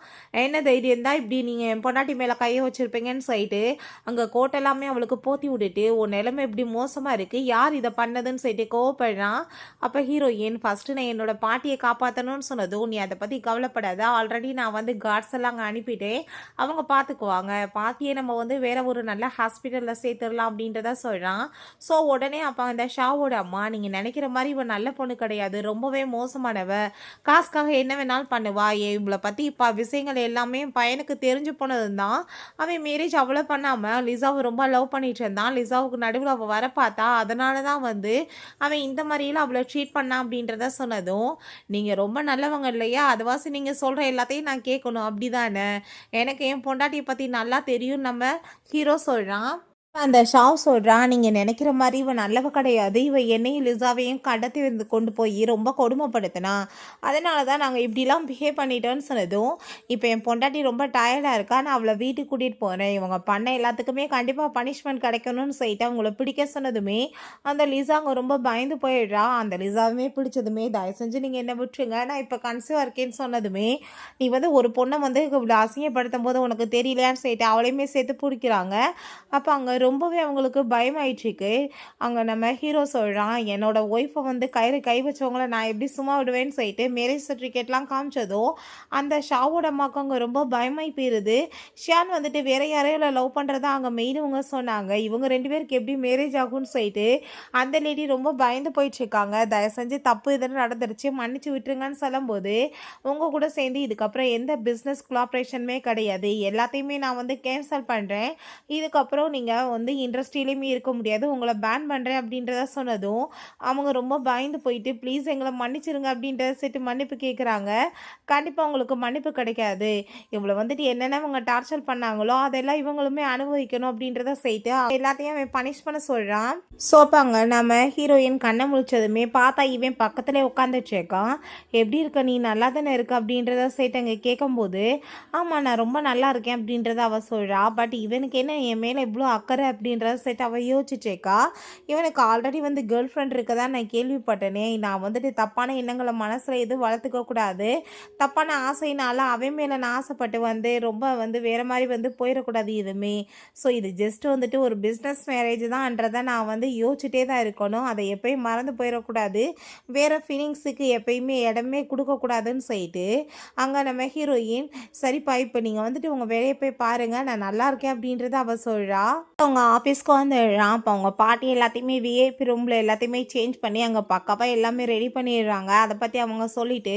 என்ன தைரியம் தான் இப்படி நீங்கள் என் பொண்டாட்டி மேலே கையை வச்சுருப்பீங்கன்னு சொல்லிட்டு அங்கே கோட்டெல்லாமே அவளுக்கு போத்தி விட்டுட்டு உன் நிலைமை இப்படி மோசமாக இருக்குது, யார் இதை பண்ணதுன்னு சொல்லிட்டு கோவப்படுறான். அப்போ ஹீரோயின் ஃபஸ்ட்டு நான் என்னோட பாட்டியை காப்பாற்றணும்னு சொன்னதும் நீ அதை பற்றி கவலைப்படாத, ஆல்ரெடி நான் வந்து கார்ட்ஸ் எல்லாம் அங்கே அனுப்பிட்டேன், அவங்க பார்த்துக்குவாங்க, பாட்டியை நம்ம வந்து வேற ஒரு நல்ல ஹாஸ்பிட்டலில் சேர்த்துடலாம் அப்படின்றத சொல்கிறான். ஸோ உடனே அப்போ அந்த ஷாவோட அம்மா நீங்கள் நினைக்கிற மாதிரி இவன் நல்ல பொண்ணு கிடையாது, ரொம்பவே மோசமானவ, காசுக்காக என்ன வேணாலும் பண்ணுவா, இவளை பற்றி இப்போ விஷயங்கள் எல்லாமே பையனுக்கு தெரிஞ்சு போனது தான், அவன் மேரேஜ் அவ்வளோ பண்ணாமல் லிசாவை ரொம்ப லவ் பண்ணிட்டு இருந்தான், லிசாவுக்கு நடுவில் அவள் வர பார்த்தா அதனால தான் வந்து அவன் இந்த மாதிரிலாம் அவளை ட்ரீட் பண்ணான் அப்படின்றத சொன்னதும் நீங்கள் ரொம்ப நல்லவங்க இல்லையா, அதுவாசி நீங்கள் சொல்கிற எல்லாத்தையும் நான் கேட்கணும் அப்படி தானே, எனக்கு என் பொண்டாட்டியை பற்றி நல்லா தெரியும் நம்ம ஹீரோ சொல்கிறான். அந்த ஷாவ் சொல்கிறான் நீங்கள் நினைக்கிற மாதிரி இவன் நல்லவ கிடையாது, இவன் என்னையும் லிசாவையும் கடத்தி வந்து கொண்டு போய் ரொம்ப கொடுமைப்படுத்தினா, அதனால தான் நாங்கள் இப்படிலாம் பிஹேவ் பண்ணிட்டோன்னு சொன்னதும் இப்போ என் பொண்டாட்டி ரொம்ப டயர்டாக இருக்கா, நான் அவளை வீட்டுக்கு கூட்டிகிட்டு போகிறேன், இவங்க பண்ண எல்லாத்துக்குமே கண்டிப்பாக பனிஷ்மெண்ட் கிடைக்கணும்னு சொல்லிட்டு அவங்கள பிடிக்க சொன்னதுமே அந்த லிசா அங்கே ரொம்ப பயந்து போயிடுறா. அந்த லிசாவுமே பிடிச்சதுமே தயவு செஞ்சு நீங்கள் என்ன விட்டுருங்க, நான் இப்போ கன்சீவாக இருக்கேன்னு சொன்னதுமே நீ வந்து ஒரு பொண்ணை வந்து இவ்வளோ அசிங்கப்படுத்தும் போது உனக்கு தெரியலையான்னு சொல்லிட்டு அவளையுமே சேர்த்து பிடிக்கிறாங்க. அப்போ அங்கே ரொம்பவே அவங்களுக்கு பயமாயிடுச்சுக்கு. அங்கே நம்ம ஹீரோ சொல்கிறான் என்னோட ஒய்ஃபை வந்து கை வச்சவங்கள நான் எப்படி சும்மா விடுவேன்னு சொல்லிட்டு மேரேஜ் சர்டிஃபிகேட்லாம் காமிச்சதோ அந்த ஷாவோட அம்மாவுக்கு அங்கே ரொம்ப பயமாகி போயிருது. ஷியான் வந்துட்டு வேற யாரையும் லவ் பண்ணுறதா அங்கே மெயினவங்க சொன்னாங்க, இவங்க 2 பேருக்கு எப்படி மேரேஜ் ஆகும்னு சொல்லிட்டு அந்த லேடி ரொம்ப பயந்து போயிட்டுருக்காங்க. தயவு செஞ்சு தப்பு இதெல்லாம் நடந்துருச்சு மன்னிச்சு விட்டுருங்கன்னு சொல்லும்போது உங்கள் கூட சேர்ந்து இதுக்கப்புறம் எந்த பிஸ்னஸ் கொலாபரேஷனுமே கிடையாது, எல்லாத்தையுமே நான் வந்து கேன்சல் பண்ணுறேன், இதுக்கப்புறம் நீங்கள் வந்து இண்டஸ்ட்ரியிலையுமே இருக்க முடியாது, உங்களை பேன் பண்ணுறேன் அப்படின்றத சொன்னதும் அவங்க ரொம்ப பயந்து போயிட்டு ப்ளீஸ் எங்களை மன்னிச்சிருங்க அப்படின்றத சேர்த்து மன்னிப்பு கேட்குறாங்க. கண்டிப்பாக உங்களுக்கு மன்னிப்பு கிடைக்காது, இவளை வந்துட்டு என்னென்ன அவங்க டார்ச்சர் பண்ணாங்களோ அதெல்லாம் இவங்களுமே அனுபவிக்கணும் அப்படின்றத செய்யிட்டு எல்லாத்தையும் அவன் பனிஷ் பண்ண சொல்கிறான். சோப்பாங்க நம்ம ஹீரோயின் கண்ணை முழிச்சதுமே பார்த்தா இவன் பக்கத்துலேயே உட்காந்துட்ருக்கான். எப்படி இருக்க நீ நல்லா தானே இருக்க அப்படின்றத சேர்த்து அங்கே கேட்கும்போது ஆமாம் நான் ரொம்ப நல்லா இருக்கேன் அப்படின்றத அவள் சொல்கிறா. பட் இவனுக்கு என்ன என் மேலே இவ்வளோ அக்கறை அப்படின்றத செட் அவள் யோசிச்சுட்டேக்கா. இவனுக்கு ஆல்ரெடி வந்து கேர்ள் ஃப்ரெண்ட் இருக்கதான் நான் கேள்விப்பட்டேனே, நான் வந்துட்டு தப்பான எண்ணங்களை மனசில் எதுவும் வளர்த்துக்க கூடாது, தப்பான ஆசைனால அவன் மேலே நான் ஆசைப்பட்டு வந்து ரொம்ப வந்து வேறு மாதிரி வந்து போயிடக்கூடாது எதுவுமே. ஸோ இது ஜஸ்ட் வந்துட்டு ஒரு பிஸ்னஸ் மேரேஜ் தான்ன்றதை நான் வந்து யோசிச்சுட்டே தான் இருக்கணும், அதை எப்பயும் மறந்து போயிடக்கூடாது, வேறு ஃபீலிங்ஸுக்கு எப்பயுமே இடமே கொடுக்கக்கூடாதுன்னு சொல்லிட்டு அங்கே நம்ம ஹீரோயின் சரிப்பா இப்போ நீங்கள் வந்துட்டு உங்கள் வேலையை போய் பாருங்கள் நான் நல்லா இருக்கேன் அப்படின்றத அவள் சொல்கிறா. அவங்க ஆஃபீஸ்க்கு வந்துடுறான். அப்போ அவங்க பாட்டி எல்லாத்தையுமே விஐபி ரூமில் எல்லாத்தையுமே சேஞ்ச் பண்ணி அங்கே பக்காவாக எல்லாமே ரெடி பண்ணிடுறாங்க. அதை பற்றி அவங்க சொல்லிவிட்டு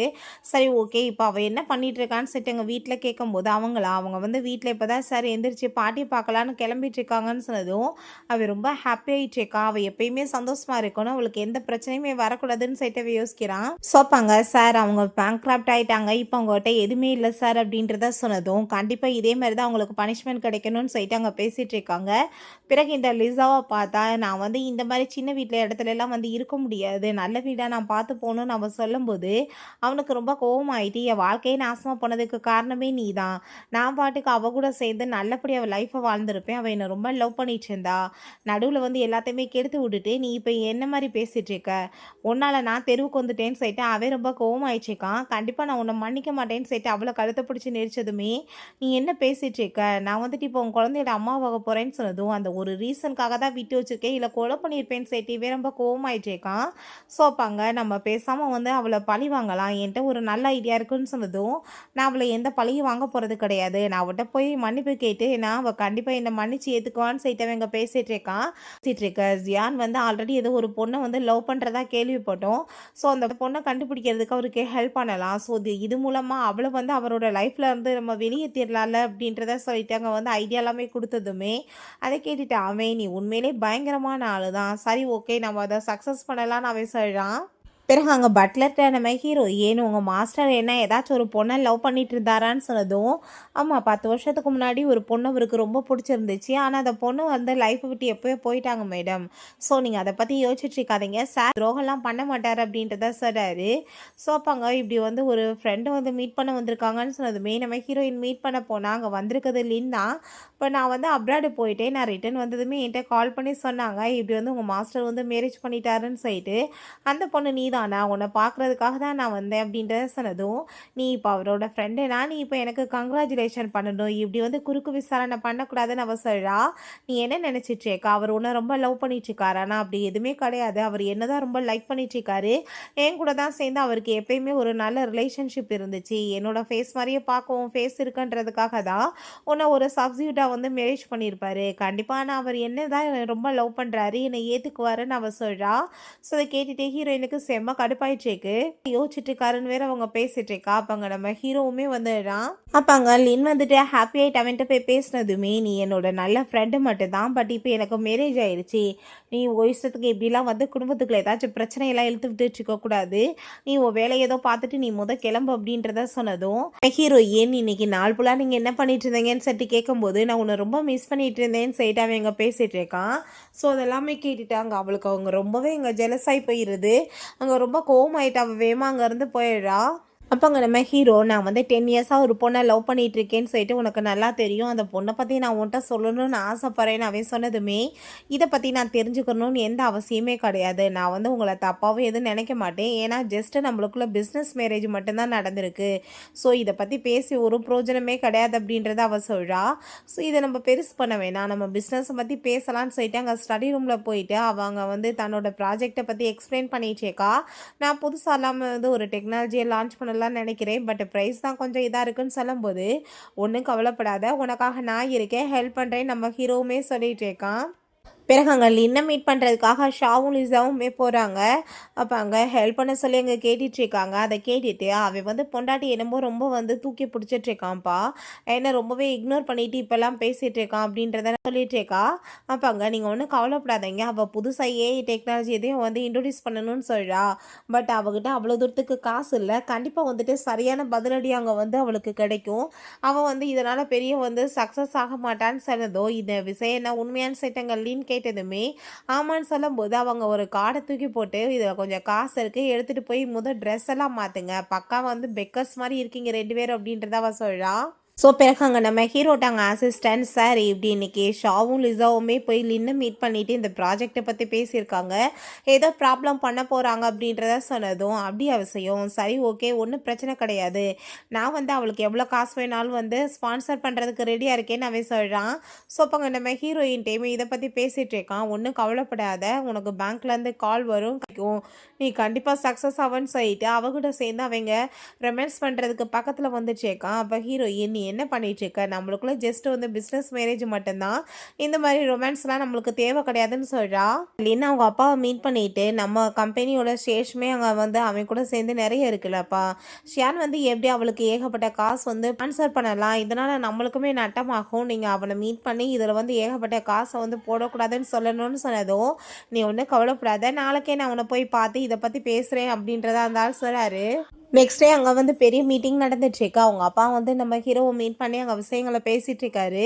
சரி ஓகே இப்போ அவள் என்ன பண்ணிகிட்ருக்கான்னு சொல்லிட்டு எங்கள் வீட்டில் கேட்கும்போது அவங்க வந்து வீட்டில் இப்போ தான் சார் எந்திரிச்சு பாட்டி பார்க்கலான்னு கிளம்பிட்டுருக்காங்கன்னு சொன்னதும் அவள் ரொம்ப ஹாப்பி ஆகிட்டுருக்கா, அவள் எப்பயுமே சந்தோஷமாக இருக்கணும், அவளுக்கு எந்த பிரச்சனையுமே வரக்கூடாதுன்னு சொல்லிட்டு யோசிக்கிறான். சோப்பாங்க சார் அவங்க பேங்க்ராப்ட் ஆகிட்டாங்க, இப்போ அவங்ககிட்ட எதுவுமே இல்லை சார் அப்படின்றத சொன்னதும் கண்டிப்பாக இதே மாதிரி தான் அவங்களுக்கு பனிஷ்மெண்ட் கிடைக்கணும்னு சொல்லிட்டு அங்கே பேசிகிட்டு இருக்காங்க. பிறகு இந்த லிசாவை பார்த்தா நான் வந்து இந்த மாதிரி சின்ன வீட்டில் இடத்துலலாம் வந்து இருக்க முடியாது, நல்ல வீடாக நான் பார்த்து போகணுன்னு அவன் சொல்லும்போது அவனுக்கு ரொம்ப கோவமாயிட்டு என் வாழ்க்கையை நாசமாக போனதுக்கு காரணமே நீ தான், நான் பாட்டுக்கு அவள் கூட சேர்ந்து நல்லபடி அவள் லைஃப்பை வாழ்ந்துருப்பேன், அவள் என்னை ரொம்ப லவ் பண்ணிட்டு இருந்தா, நடுவில் வந்து எல்லாத்தையுமே கெடுத்து விட்டுட்டு நீ இப்போ என்ன மாதிரி பேசிகிட்டு இருக்க, உன்னால் நான் தெருவுக்கு வந்துட்டேன்னு சொல்லிட்டு அவன் ரொம்ப கோவமாயிடுச்சிருக்கான். கண்டிப்பாக நான் உன்னை மன்னிக்க மாட்டேன்னு சொல்லிட்டு அவளை கழுத்தை பிடிச்சி நெரிச்சதுமே நீ என்ன பேசிகிட்டு இருக்க, நான் வந்துட்டு இப்போ உன் குழந்தையோட அம்மாவாக போகிறேன்னு சொன்னதும் அந்த ஒரு ரீசனுக்காக தான் விட்டு வச்சுருக்கேன், இல்லை கொலை பண்ணியிருப்பேன்னு சேர்த்திவே ரொம்ப கோவமாயிட்டேக்கான். ஸோ அப்பாங்க நம்ம பேசாமல் வந்து அவளை பழி வாங்கலாம், என்கிட்ட ஒரு நல்ல ஐடியா இருக்குன்னு சொன்னதும் நான் அவளை எந்த பழியும் வாங்க போகிறது கிடையாது, நான் அவட்ட போய் மன்னிப்பு கேட்டு நான் அவள் கண்டிப்பாக என்னை மன்னிச்சு ஏற்றுக்குவான்னு சொல்லிட்டு இங்கே பேசிகிட்டு இருக்க. ஜியான் வந்து ஆல்ரெடி ஏதோ ஒரு பொண்ணை வந்து லவ் பண்ணுறதா கேள்விப்பட்டோம், ஸோ அந்த பொண்ணை கண்டுபிடிக்கிறதுக்கு அவருக்கு ஹெல்ப் பண்ணலாம், ஸோ இது மூலமாக அவளை வந்து அவரோட லைஃப்பில் இருந்து நம்ம வெளியேற்றிடலாம்ல அப்படின்றத சொல்லிட்டு அங்கே வந்து ஐடியா எல்லாமே கொடுத்ததுமே அதை கேட்டுட்டு அவன் நீ உண்மையிலே பயங்கரமான ஆளு தான், சரி ஓகே நம்ம அதை சக்ஸஸ் பண்ணலான்னு அவன் சொல்கிறான். பிறகு அங்கே பட்லர்கிட்ட நம்ம ஹீரோ ஏன்னு உங்கள் மாஸ்டர் என்ன ஏதாச்சும் ஒரு பொண்ணை லவ் பண்ணிட்டு இருந்தாரான்னு சொன்னதும், ஆமாம் 10 வருஷத்துக்கு முன்னாடி ஒரு பொண்ணு அவருக்கு ரொம்ப பிடிச்சிருந்துச்சு, ஆனால் அந்த பொண்ணு வந்து லைஃப்பை விட்டு எப்போயோ போயிட்டாங்க மேடம். ஸோ நீங்கள் அதை பற்றி யோசிச்சுட்டு இருக்காதீங்க, சார் துரோகம்லாம் பண்ண மாட்டார் அப்படின்றத சொல்கிறாரு. ஸோ அப்போங்க இப்படி வந்து ஒரு ஃப்ரெண்டு வந்து மீட் பண்ண வந்திருக்காங்கன்னு சொன்னதுமே நம்ம ஹீரோயின் மீட் பண்ண போனால் அங்கே வந்திருக்கிறது லின் தான். இப்போ நான் வந்து அப்ராடு போயிட்டேன், நான் ரிட்டர்ன் வந்ததுமே என்கிட்ட கால் பண்ணி சொன்னாங்க இப்படி வந்து உங்கள் மாஸ்டர் வந்து மேரேஜ் பண்ணிட்டாருன்னு சொல்லிட்டு, அந்த பொண்ணு நீ நான் உன்னை பார்க்குறதுக்காக தான் நான் வந்தேன் அப்படின்றத சொன்னதும், நீ இப்போ அவரோட ஃப்ரெண்டுனா நீ இப்போ எனக்கு கங்க்ராச்சுலேஷன் பண்ணணும், இப்படி வந்து குறுக்கு விசாரணை பண்ணக்கூடாதுன்னு அவ சொல்கிறா. நீ என்ன நினச்சிட்ருக்கா, அவர் உன்னை ரொம்ப லவ் பண்ணிட்டுருக்காரு, ஆனால் அப்படி எதுவுமே கிடையாது, அவர் என்ன தான் ரொம்ப லைக் பண்ணிட்டுருக்காரு, என் கூட தான் சேர்ந்து அவருக்கு எப்பயுமே ஒரு நல்ல ரிலேஷன்ஷிப் இருந்துச்சு, என்னோட ஃபேஸ் மாதிரியே பார்க்கவும் ஃபேஸ் இருக்குன்றதுக்காக தான் உன்னை ஒரு சப்ஸ்டியூட்டாக வந்து மேரேஜ் பண்ணியிருப்பாரு, கண்டிப்பாக நான் அவர் என்ன தான் ரொம்ப லவ் பண்ணுறாரு என்னை ஏற்றுக்குவாருன்னு அவ சொல்கிறா. ஸோ அதை கேட்டுகிட்டே ஹீரோயினுக்கு செம்ம கடுப்பாயிட்ருக்கு, யோசிச்சுட்டு இருக்காருன்னு வேற அவங்க பேசிட்டு இருக்கா. அப்பங்க நம்ம ஹீரோவுமே வந்துடுறான். அப்பாங்க லின் வந்துட்டு ஹாப்பி ஆகிட்டு அவன்கிட்ட போய் பேசினதுமே நீ என்னோட நல்ல ஃப்ரெண்டு மட்டும்தான், பட் இப்போ எனக்கு மேரேஜ் ஆயிடுச்சு, நீ இஷ்டத்துக்கு இப்படிலாம் வந்து குடும்பத்துக்குள்ள ஏதாச்சும் பிரச்சனையெல்லாம் இழுத்து விட்டுட்டு இருக்கக்கூடாது, நீ உன் வேலையை ஏதோ பார்த்துட்டு நீ கிளம்பு அப்படின்றத சொன்னதும், ஹீரோ ஏன் இன்னைக்கு நாள் ஃபுல்லாக நீங்கள் என்ன பண்ணிட்டு இருந்தீங்கன்னு சொல்லிட்டு கேட்கும்போது நான் உன்னை ரொம்ப மிஸ் பண்ணிட்டு இருந்தேன்னு சொல்லிட்டு அவன் எங்கே பேசிட்டு இருக்கான். ஸோ அதெல்லாமே கேட்டுட்டாங்க அவளுக்கு அவங்க ரொம்பவே இங்கே ஜெலஸாகி போயிடுது. அங்கே ரொம்ப கோவமாயிட்டு அவள் வேமா அங்கேருந்து போயிடுறா. அப்போங்க நம்ம ஹீரோ நான் வந்து 10 இயர்ஸாக ஒரு பொண்ணை லவ் பண்ணிகிட்டு இருக்கேன்னு சொல்லிட்டு உனக்கு நல்லா தெரியும், அந்த பொண்ணை பற்றி நான் உன்கிட்ட சொல்லணும்னு ஆசைப்பட்றேன்னு அவன் சொன்னதுமே, இதை பற்றி நான் தெரிஞ்சுக்கணும்னு எந்த அவசியமே கிடையாது, நான் வந்து உங்களை தப்பாகவும் எதுவும் நினைக்க மாட்டேன், ஏன்னா ஜஸ்ட்டு நம்மளுக்குள்ள பிஸ்னஸ் மேரேஜ் மட்டும்தான் நடந்திருக்கு, ஸோ இதை பற்றி பேசி ஒரு பிரோஜனமே கிடையாது அப்படின்றத அவள் சொல்கிறா. ஸோ இதை நம்ம பெருசு பண்ண வேணாம், நம்ம பிஸ்னஸை பற்றி பேசலான்னு சொல்லிட்டு அங்கே ஸ்டடி ரூமில் போயிட்டு அவங்க வந்து தன்னோட ப்ராஜெக்டை பற்றி எக்ஸ்பிளைன் பண்ணிச்சேக்கா. நான் புதுசாக இல்லாமல் வந்து ஒரு டெக்னாலஜியை லான்ச் பண்ணலாம் நினைக்கிறேன், பட் ப்ரைஸ் தான் கொஞ்சம் இதாக இருக்குன்னு சொல்லும்போது, ஒன்றும் கவலைப்படாத உனக்காக நான் இருக்கேன், ஹெல்ப் பண்ணுறேன் நம்ம ஹீரோவுமே சொல்லிட்டு இருக்கான். பிறகு அங்கே லின்னை மீட் பண்ணுறதுக்காக ஷாவும் லிசாவுமே போகிறாங்க. அப்போ அங்கே ஹெல்ப் பண்ண சொல்லி அங்கே கேட்டுட்ருக்காங்க. அதை கேட்டுட்டு அவன் வந்து பொண்டாட்டி என்னமோ ரொம்ப வந்து தூக்கி பிடிச்சிட்ருக்கான்ப்பா, என்னை ரொம்பவே இக்னோர் பண்ணிவிட்டு இப்போல்லாம் பேசிகிட்டு இருக்கான் அப்படின்றத சொல்லிகிட்ருக்கா. அப்போ அங்கே நீங்கள் ஒன்றும் கவலைப்படாதீங்க, அவள் புதுசாக ஏஐ டெக்னாலஜி எதையும் வந்து இன்ட்ரடியூஸ் பண்ணணும்னு சொல்கிறா, பட் அவகிட்ட அவ்வளோ தூரத்துக்கு காசு இல்லை, கண்டிப்பாக வந்துட்டு சரியான பதிலடி அங்கே வந்து அவளுக்கு கிடைக்கும், அவள் வந்து இதனால் பெரிய வந்து சக்ஸஸ் ஆக மாட்டான்னு சொன்னதோ, இந்த விஷயம் என்ன உண்மையான சட்டங்கள்லின்னு கேட்டதுமே ஆமான்னு சொல்லும்போது அவங்க ஒரு கார்டை தூக்கி போட்டு இதில் கொஞ்சம் காசு இருக்குது எடுத்துகிட்டு போய் ட்ரெஸ் எல்லாம் மாற்றுங்க, பக்கா வந்து பெக்கர்ஸ் மாதிரி இருக்கீங்க 2 பேரும் அப்படின்றத அவள் சொல்கிறா. ஸோ பிறகு அங்கே நம்ம ஹீரோட்டாங்க அசிஸ்டன்ட் சார் இப்படி இன்றைக்கி ஷாவும் லிசாவுமே போய் லின்னு மீட் பண்ணிவிட்டு இந்த ப்ராஜெக்டை பற்றி பேசியிருக்காங்க, ஏதோ ப்ராப்ளம் பண்ண போகிறாங்க அப்படின்றத சொன்னதும், அப்படி அவசியம் சரி ஓகே ஒன்றும் பிரச்சனை கிடையாது, நான் வந்து அவளுக்கு எவ்வளோ காசு வேணாலும் வந்து ஸ்பான்சர் பண்ணுறதுக்கு ரெடியாக இருக்கேன்னு அவன் சொல்கிறான். ஸோ அப்போ அங்கே நம்ம ஹீரோயின் டைம் இதை பற்றி பேசிகிட்டு இருக்கான், ஒன்றும் கவலைப்படாத உனக்கு பேங்க்லேருந்து கால் வரும், நீ கண்டிப்பாக சக்ஸஸ் ஆகும்னு சொல்லிட்டு அவகிட்ட சேர்ந்து அவங்க ரொமான்ஸ் பண்ணுறதுக்கு பக்கத்தில் வந்துச்சேக்கான். அப்போ ஹீரோயின் நீ என்ன பண்ணிகிட்ருக்க, நம்மளுக்குள்ள ஜஸ்ட் வந்து பிஸ்னஸ் மேரேஜ் மட்டும்தான், இந்த மாதிரி ரொமான்ஸ்லாம் நம்மளுக்கு தேவை கிடையாதுன்னு சொல்கிறா. இல்லைன்னா அவங்க அப்பாவை மீட் பண்ணிவிட்டு நம்ம கம்பெனியோட ஷேர்ஸுமே அங்கே வந்து அவன் கூட சேர்ந்து நிறைய இருக்குல்லப்பா, ஷியான் வந்து எப்படி அவளுக்கு ஏகப்பட்ட காசு வந்து ஸ்பான்சர் பண்ணலாம், இதனால் நம்மளுக்குமே நட்டமாகும், நீங்கள் அவனை மீட் பண்ணி இதில் வந்து ஏகப்பட்ட காசை வந்து போடக்கூடாதுன்னு சொல்லணும்னு சொன்னதும், நீ ஒன்றும் கவலைப்படாத நாளைக்கே நான் அவனை போய் பார்த்து இதை பற்றி பேசுகிறேன் அப்படின்றதா இருந்தாலும் சொல்கிறாரு. நெக்ஸ்ட் டே அங்கே வந்து பெரிய மீட்டிங் நடந்துட்டுருக்கு, அவங்க அப்பா வந்து நம்ம ஹீரோவை மீட் பண்ணி அங்கே விஷயங்களை பேசிகிட்டு இருக்காரு.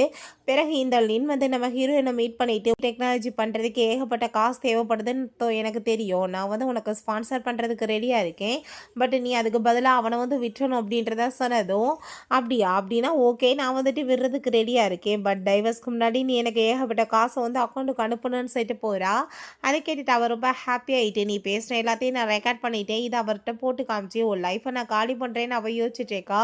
பிறகு இந்த லின் வந்து நம்ம ஹீரோயினை மீட் பண்ணிவிட்டு டெக்னாலஜி பண்ணுறதுக்கு ஏகப்பட்ட காசு தேவைப்படுதுன்னு எனக்கு தெரியும், நான் வந்து உனக்கு ஸ்பான்சர் பண்ணுறதுக்கு ரெடியாக இருக்கேன், பட் நீ அதுக்கு பதிலாக அவனை வந்து விட்டுறணும் அப்படின்றத சொன்னதும், அப்படியா அப்படின்னா ஓகே நான் வந்துட்டு விடுறதுக்கு ரெடியாக இருக்கேன், பட் டைவர்ஸ்க்கு முன்னாடி நீ எனக்கு ஏகப்பட்ட காசை வந்து அக்கௌண்ட்டுக்கு அனுப்பணும்னு சொல்லிட்டு போகிறா. அதை கேட்டுட்டு அவர் ரொம்ப ஹாப்பி ஆகிட்டு நீ பேசுகிற எல்லாத்தையும் நான் ரெக்கார்ட் பண்ணிட்டேன், இதை அவர்கிட்ட போட்டு காமிச்சு ஒரு லைஃப்பை நான் காலி பண்ணுறேன்னு அவள் யோசிச்சுட்டேக்கா.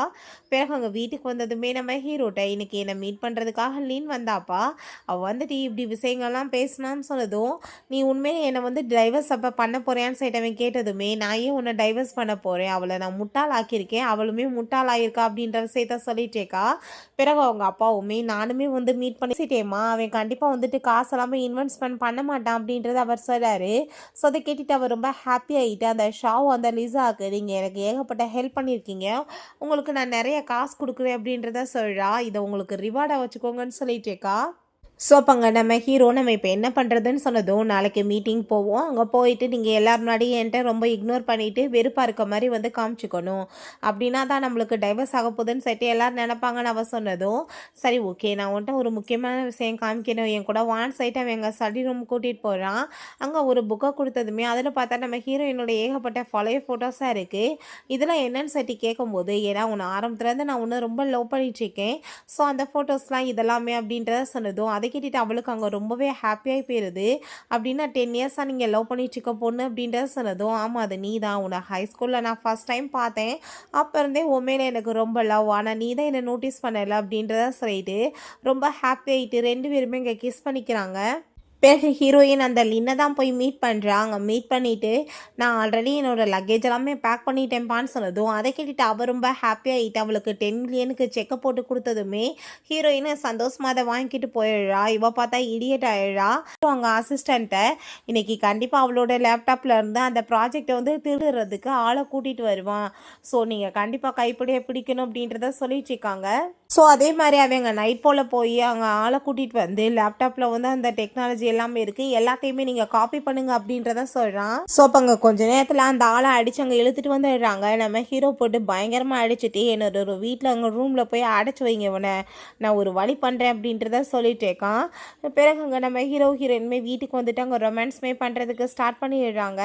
பிறகு அங்கே வீட்டுக்கு வந்ததுமே நம்ம ஹீரோட்ட இன்னைக்கு என்னை மீட் பண்ணுறதுக்காக லீன் வந்தாப்பா, அவள் வந்துட்டு இப்படி விஷயங்கள்லாம் பேசினான்னு சொன்னதும், நீ உண்மையிலே என்னை வந்து டைவர்ஸ் அப்போ பண்ண போகிறேன்னு சொல்லிட்டு கேட்டதுமே, நான் ஏன் உன்னை டைவர்ஸ் பண்ண போகிறேன், அவளை நான் முட்டாள் ஆக்கியிருக்கேன், அவளுமே முட்டாள் ஆகியிருக்கா அப்படின்ற விஷயத்த சொல்லிட்டேக்கா. பிறகு அவங்க அப்பாவுமே நானுமே வந்து மீட் பண்ணிட்டேம்மா, அவன் கண்டிப்பாக வந்துட்டு காசு எல்லாமே இன்வெஸ்ட்மெண்ட் பண்ண மாட்டான் அப்படின்றது அவர் சொல்கிறாரு. ஸோ அதை கேட்டுட்டு அவர் ரொம்ப ஹாப்பி ஆகிட்டு அந்த ஷாவும் அந்த லிசாவுக்கு நீங்கள் எனக்கு ஏகப்பட்ட ஹெல்ப் பண்ணியிருக்கீங்க, உங்களுக்கு நான் நிறைய காசு கொடுக்குறேன் அப்படின்றத சொல்கிறா, இதை உங்களுக்கு ரிவார்டாக வச்சுக்கோங்கன்னு சொல்லிட்டேக்கா. ஸோ அப்போங்க நம்ம ஹீரோ நம்ம இப்போ என்ன பண்ணுறதுன்னு சொன்னதும், நாளைக்கு மீட்டிங் போவோம். அங்கே போயிட்டு நீங்கள் எல்லார் முன்னாடியும் என்ட்ட ரொம்ப இக்னோர் பண்ணிட்டு வெறுப்பா இருக்க மாரி வந்து காமிச்சுக்கணும். அப்படின்னா தான் நம்மளுக்கு டைவர்ஸ் ஆக போகுதுன்னு சொல்லிட்டு எல்லாரும் நெனைப்பாங்கன்னு அவ சொன்னதும், சரி ஓகே நான் உன்ட்ட ஒரு முக்கியமான விஷயம் காமிக்கணும். என் கூட வான்னு சொல்லிட்டு அவன் எங்க ஸ்டடி ரூம் கூட்டிட்டு போறான். அங்கே ஒரு புக்க குடுத்ததுமே அதில பார்த்தா நம்ம ஹீரோயினோட ஏகப்பட்ட பழைய ஃபோட்டோஸா இருக்கு. இதெல்லாம் என்னன்னு சொல்லிட்டு கேட்கும்போது, ஏன்னா உன்ன ஆரம்பத்துலேருந்து நான் உன்ன ரொம்ப லவ் பண்ணிட்டுருக்கேன். ஸோ அந்த ஃபோட்டோஸ்லாம் இதெல்லாமே அப்படின்றத சொன்னதும், அதை கேட்டுட்டு அவளுக்கு அங்கே ரொம்பவே ஹாப்பியாகி போயிடுது. அப்படின்னா 10 இயர்ஸாக நீங்கள் லவ் பண்ணிட்டு இருக்க பொண்ணு அப்படின்றத சொன்னதும், ஆமாம் அது நீ தான். உன்னை ஹை ஸ்கூலில் நான் ஃபஸ்ட் டைம் பார்த்தேன். அப்போ இருந்தே உன் மேலே எனக்கு ரொம்ப லவ். ஆனால் நீ தான் என்னை நோட்டீஸ் பண்ணலை அப்படின்றத சொல்லிட்டு ரொம்ப ஹாப்பி ஆகிட்டு 2 பேருமே இங்கே கிஸ் பண்ணிக்கிறாங்க. பிறகு ஹீரோயின் அந்த லின்னை தான் போய் மீட் பண்ணுறா. அங்கே மீட் பண்ணிவிட்டு நான் ஆல்ரெடி என்னோடய லக்கேஜ் எல்லாமே பேக் பண்ணிட்டேன்ப்பான்னு சொன்னதும், அதை கேட்டுட்டு அவள் ரொம்ப ஹாப்பியாகிட்டு அவளுக்கு 10 மில்லியனுக்கு செக்கை போட்டு கொடுத்ததுமே ஹீரோயினை சந்தோஷமாக அதை வாங்கிட்டு போயிடுறா. இவள் பார்த்தா இடியட் ஆயிடுறா. அவங்க அசிஸ்டண்ட்டை இன்னைக்கு கண்டிப்பாக அவளோட லேப்டாப்பில் இருந்து அந்த ப்ராஜெக்டை வந்து திருடுறதுக்கு ஆளை கூட்டிகிட்டு வருவான். ஸோ நீங்கள் கண்டிப்பாக கைப்பிடியை பிடிக்கணும் அப்படின்றத சொல்லிட்டு இருக்காங்க. ஸோ அதே மாதிரி அவங்க நைட் போல் போய் அங்கே ஆளை கூட்டிகிட்டு வந்து லேப்டாப்பில் வந்து அந்த டெக்னாலஜி எல்லாமே இருக்குது, எல்லாத்தையுமே நீங்கள் காப்பி பண்ணுங்க அப்படின்றத சொல்கிறான். ஸோ அப்போ அங்கே கொஞ்ச நேரத்தில் அந்த ஆளை அடித்து அங்கே இழுத்துட்டு வந்துடுறாங்க. நம்ம ஹீரோ போட்டு பயங்கரமாக அடிச்சுட்டு என்னோட ஒரு வீட்டில் அங்கே ரூமில் போய் அடைச்சி வைங்க இவனை, நான் ஒரு வழி பண்ணுறேன் அப்படின்றத சொல்லிட்டு இருக்கான். பிறகு அங்கே நம்ம ஹீரோயினுமே வீட்டுக்கு வந்துட்டு அங்கே ரொமான்ஸ்மே பண்ணுறதுக்கு ஸ்டார்ட் பண்ணிடுறாங்க.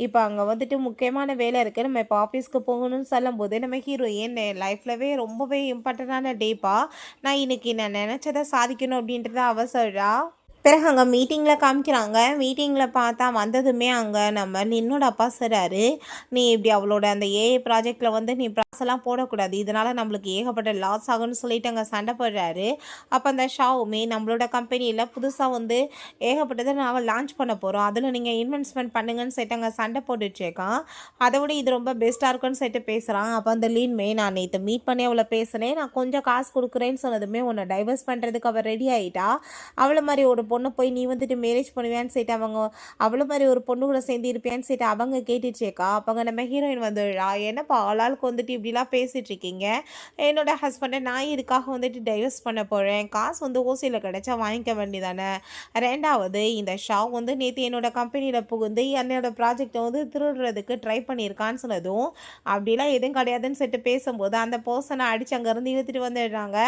இப்போ அங்கே வந்துட்டு முக்கியமான வேலை இருக்குது, நம்ம இப்போ ஆஃபீஸ்க்கு போகணும்னு சொல்லும்போது நம்ம ஹீரோயின் லைஃப்லவே ரொம்பவே இம்பார்ட்டண்டான டேப்பா, நான் இன்னைக்கு நான் நினச்சதை சாதிக்கணும் அப்படின்றத அவ சொல்கிறா. பிறகு அங்கே மீட்டிங்கில் காமிக்கிறாங்க. மீட்டிங்கில் பார்த்தா வந்ததுமே அங்கே நம்ம லின்னோட அப்பா சொல்கிறாரு, நீ இப்படி அவளோட அந்த ஏஐ ப்ராஜெக்டில் வந்து நீ ப்ராசெல்லாம் போடக்கூடாது, இதனால் நம்மளுக்கு ஏகப்பட்ட லாஸ் ஆகும்னு சொல்லிட்டு அங்கே சண்டை போடுறாரு. அப்போ அந்த ஷாவுமே நம்மளோட கம்பெனியில் புதுசாக வந்து ஏகப்பட்டதை நாங்கள் லான்ச் பண்ண போகிறோம், அதில் நீங்கள் இன்வெஸ்ட்மெண்ட் பண்ணுங்கன்னு சொல்லிட்டு அங்கே சண்டை போட்டுட்ருக்கான். அதை விட இது ரொம்ப பெஸ்ட்டாக இருக்குன்னு சொல்லிட்டு பேசுகிறான். அப்போ அந்த லீன்மே நான் நேற்று மீட் பண்ணி அவளை பேசினேன், நான் கொஞ்சம் காசு கொடுக்குறேன்னு சொன்னதுமே உன்னை டைவர்ஸ் பண்ணுறதுக்கு அவள் ரெடி ஆகிட்டா. அவளை மாதிரி ஒரு பொண்ணு போய் நீ வந்துட்டு மேரேஜ் பண்ணுவியான்னு சொல்லிட்டு அவங்க அவ்வளோ மாதிரி ஒரு பொண்ணு கூட சேர்ந்து இருப்பியான்னு சொல்லிட்டு அவங்க கேட்டுச்சேக்கா. அப்போங்க நம்ம ஹீரோயின் வந்துடுறா, என்னப்பா ஆளாளுக்கு வந்துட்டு இப்படிலாம் பேசிகிட்டு இருக்கீங்க, என்னோட ஹஸ்பண்டை நான் இதுக்காக வந்துட்டு டைவர்ஸ் பண்ண போகிறேன், காசு வந்து ஓசியில் கிடைச்சா வாங்கிக்க வேண்டியதானே. ரெண்டாவது இந்த ஷா வந்து நேற்று என்னோட கம்பெனியில் புகுந்து என்னோட ப்ராஜெக்டை வந்து திருடுறதுக்கு ட்ரை பண்ணியிருக்கான்னு சொன்னதும், அப்படிலாம் எதுவும் கிடையாதுன்னு சொல்லிட்டு பேசும்போது அந்த பர்சனை அடித்து அங்கேருந்து இழுத்துட்டு வந்துடுறாங்க.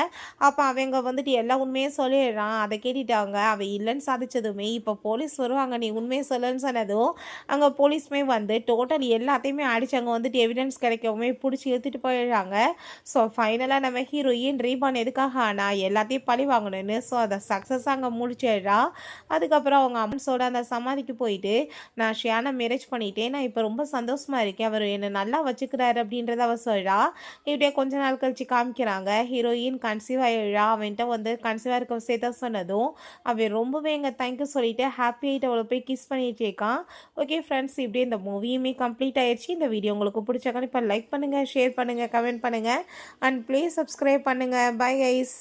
அப்போ அவங்க வந்துட்டு எல்லா உண்மையும் சொல்லிடுறான். அதை கேட்டுட்டாங்க. அவள் இல்லைன்னு சாதிச்சதுமே இப்போ போலீஸ் வருவாங்க, நீ உண்மையை சொல்லன்னு சொன்னதும் அங்கே போலீஸுமே வந்து டோட்டல் எல்லாத்தையுமே அடிச்சு அங்கே வந்துட்டு எவிடன்ஸ் கிடைக்கவுமே பிடிச்சி எடுத்துகிட்டு போயிடுறாங்க. ஸோ ஃபைனலாக நம்ம ஹீரோயின் ரீபான் எதுக்காக ஆனால் எல்லாத்தையும் பழி வாங்கணும்னு ஸோ அதை சக்ஸஸாக அங்கே முடிச்சிடுறா. அதுக்கப்புறம் அவங்க அம்மன்ஸோட அந்த சமாதிக்கு போயிட்டு நான் ஷியானை மேரேஜ் பண்ணிட்டேன், நான் இப்போ ரொம்ப சந்தோஷமாக இருக்கேன், அவர் என்னை நல்லா வச்சுக்கிறாரு அப்படின்றத அவ சொல்கிறா. இப்படியே கொஞ்ச நாள் கழிச்சு காமிக்கிறாங்க. ஹீரோயின் கன்சீவ் ஆகிடுறா. அவன்கிட்ட வந்து கன்சீவாக இருக்க சேர்த்த சொன்னதும் அவன் ரொம்பவே எங்கள் தேங்க்யூ சொல்லிட்டு ஹாப்பி ஆகிட்டு அவளை போய் கிஸ் பண்ணிட்டு இருக்கான். ஓகே ஃப்ரெண்ட்ஸ், இப்படியே இந்த மூவியுமே கம்ப்ளீட் ஆயிடுச்சு. இந்த வீடியோ உங்களுக்கு பிடிச்சக்கான இப்போ லைக் பண்ணுங்கள், ஷேர் பண்ணுங்கள், கமெண்ட் பண்ணுங்கள் அண்ட் ப்ளீஸ் சப்ஸ்கிரைப் பண்ணுங்கள். Bye guys.